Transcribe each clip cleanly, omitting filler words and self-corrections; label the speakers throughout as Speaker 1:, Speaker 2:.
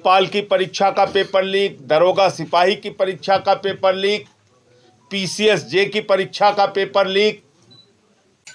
Speaker 1: लोकपाल की परीक्षा का पेपर लीक, दरोगा सिपाही की परीक्षा का पेपर लीक, पीसीएस-जे की परीक्षा का पेपर लीक।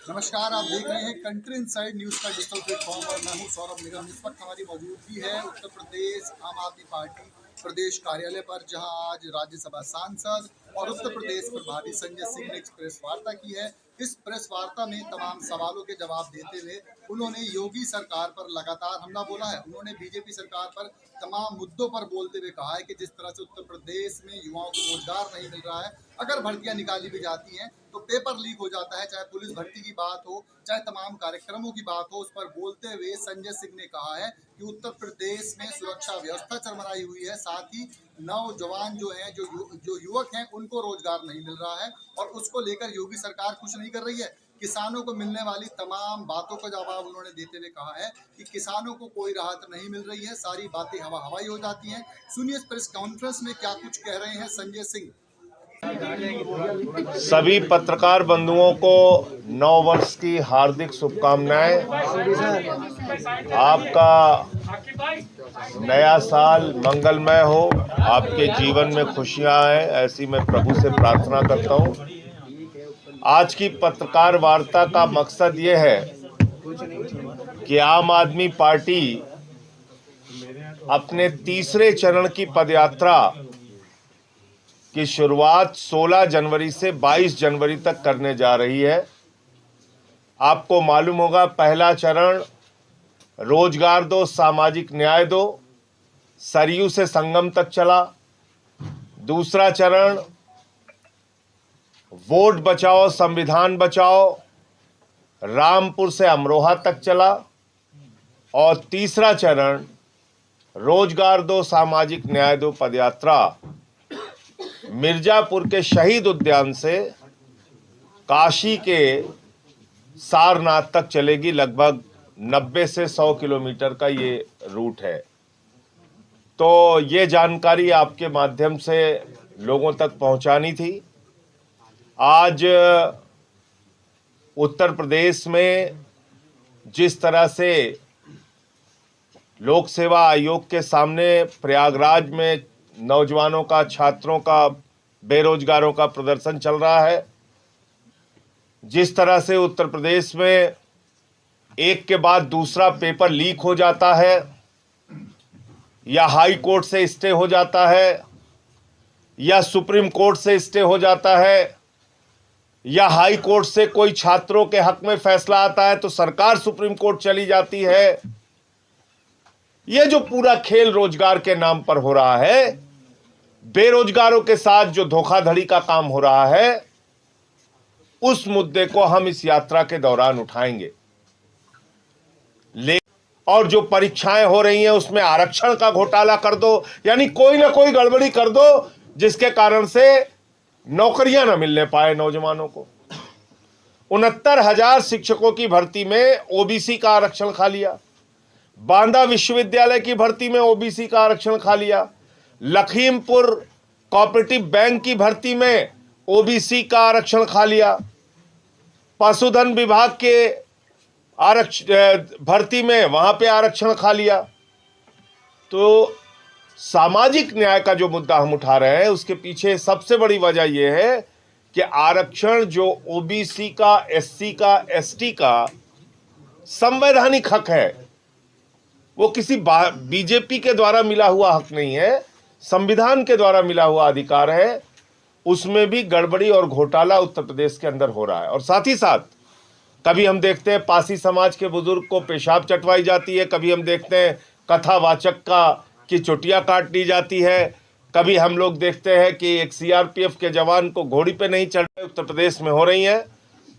Speaker 2: नमस्कार, आप देख रहे हैं कंट्री इनसाइड न्यूज का डिजिटल प्लेटफॉर्म और मैं हूं सौरभ निगम। इस वक्त हमारी मौजूदगी है उत्तर प्रदेश आम आदमी पार्टी प्रदेश कार्यालय पर, जहां आज राज्यसभा सांसद और उत्तर प्रदेश प्रभारी संजय सिंह ने एक प्रेस वार्ता की है। इस प्रेस वार्ता में तमाम सवालों के जवाब देते हुए उन्होंने योगी सरकार पर लगातार हमला बोला है। उन्होंने बीजेपी सरकार पर तमाम मुद्दों पर बोलते हुए कहा है कि जिस तरह से उत्तर प्रदेश में युवाओं को रोजगार नहीं मिल रहा है, अगर भर्तियां निकाली भी जाती हैं तो पेपर लीक हो जाता है, चाहे पुलिस भर्ती की बात हो, चाहे तमाम कार्यक्रमों की बात हो। उस पर बोलते हुए संजय सिंह ने कहा है कि उत्तर प्रदेश में सुरक्षा व्यवस्था चरमराई हुई है, साथ ही नौजवान जो हैं, जो युवक हैं, उनको रोजगार नहीं मिल रहा है और उसको लेकर योगी सरकार कुछ नहीं कर रही है। किसानों को मिलने वाली तमाम बातों का जवाब उन्होंने देते हुए कहा है कि किसानों को कोई राहत नहीं मिल रही है, सारी बातें हवाई हो जाती हैं। सुनिए इस प्रेस कॉन्फ्रेंस में क्या कुछ कह रहे हैं संजय सिंह।
Speaker 1: सभी पत्रकार बंधुओं को नव वर्ष की हार्दिक शुभकामनाएं। आपका नया साल मंगलमय हो, आपके जीवन में खुशियां आए, ऐसी मैं प्रभु से प्रार्थना करता हूं। आज की पत्रकार वार्ता का मकसद ये है कि आम आदमी पार्टी अपने तीसरे चरण की पदयात्रा की शुरुआत 16 जनवरी से 22 जनवरी तक करने जा रही है। आपको मालूम होगा, पहला चरण रोजगार दो, सामाजिक न्याय दो, सरयू से संगम तक चला। दूसरा चरण वोट बचाओ संविधान बचाओ, रामपुर से अमरोहा तक चला। और तीसरा चरण रोजगार दो सामाजिक न्याय दो पदयात्रा मिर्जापुर के शहीद उद्यान से काशी के सारनाथ तक चलेगी। लगभग 90 से 100 किलोमीटर का ये रूट है। तो ये जानकारी आपके माध्यम से लोगों तक पहुंचानी थी। आज उत्तर प्रदेश में जिस तरह से लोक सेवा आयोग के सामने प्रयागराज में नौजवानों का, छात्रों का, बेरोजगारों का प्रदर्शन चल रहा है, जिस तरह से उत्तर प्रदेश में एक के बाद दूसरा पेपर लीक हो जाता है, या हाई कोर्ट से स्टे हो जाता है, या सुप्रीम कोर्ट से स्टे हो जाता है, या हाई कोर्ट से कोई छात्रों के हक में फैसला आता है तो सरकार सुप्रीम कोर्ट चली जाती है। यह जो पूरा खेल रोजगार के नाम पर हो रहा है, बेरोजगारों के साथ जो धोखाधड़ी का काम हो रहा है, उस मुद्दे को हम इस यात्रा के दौरान उठाएंगे। और जो परीक्षाएं हो रही हैं उसमें आरक्षण का घोटाला कर दो, यानी कोई ना कोई गड़बड़ी कर दो जिसके कारण से नौकरियां ना मिलने पाए नौजवानों को। 69,000 शिक्षकों की भर्ती में ओबीसी का आरक्षण खा लिया। बांदा विश्वविद्यालय की भर्ती में ओबीसी का आरक्षण खा लिया। लखीमपुर कोऑपरेटिव बैंक की भर्ती में ओबीसी का आरक्षण खा लिया। पशुधन विभाग के भर्ती में वहां पे आरक्षण खा लिया। तो सामाजिक न्याय का जो मुद्दा हम उठा रहे हैं, उसके पीछे सबसे बड़ी वजह यह है कि आरक्षण जो ओबीसी का, एससी का, एसटी का संवैधानिक हक है, वो किसी बीजेपी के द्वारा मिला हुआ हक नहीं है, संविधान के द्वारा मिला हुआ अधिकार है। उसमें भी गड़बड़ी और घोटाला उत्तर प्रदेश के अंदर हो रहा है। और साथ ही साथ कभी हम देखते हैं पासी समाज के बुजुर्ग को पेशाब चटवाई जाती है, कभी हम देखते हैं कथावाचक की चुटिया काट दी जाती है, कभी हम लोग देखते हैं कि एक सीआरपीएफ के जवान को घोड़ी पे नहीं चढ़ रहे उत्तर प्रदेश में हो रही हैं।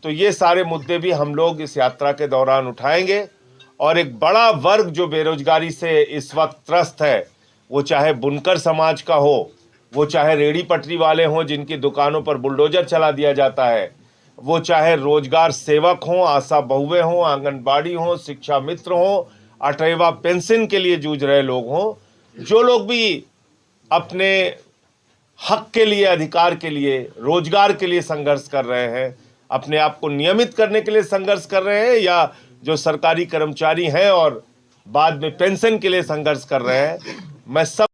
Speaker 1: तो ये सारे मुद्दे भी हम लोग इस यात्रा के दौरान उठाएंगे। और एक बड़ा वर्ग जो बेरोजगारी से इस वक्त त्रस्त है, वो चाहे बुनकर समाज का हो, वो चाहे रेहड़ी पटरी वाले हों जिनकी दुकानों पर बुलडोजर चला दिया जाता है, वो चाहे रोजगार सेवक हों, आशा बहुएं हों, आंगनबाड़ी हों, शिक्षा मित्र हों, अटैवा पेंशन के लिए जूझ रहे लोग हों, जो लोग भी अपने हक के लिए, अधिकार के लिए, रोजगार के लिए संघर्ष कर रहे हैं, अपने आप को नियमित करने के लिए संघर्ष कर रहे हैं, या जो सरकारी कर्मचारी हैं और बाद में पेंशन के लिए संघर्ष कर रहे हैं, मैं सब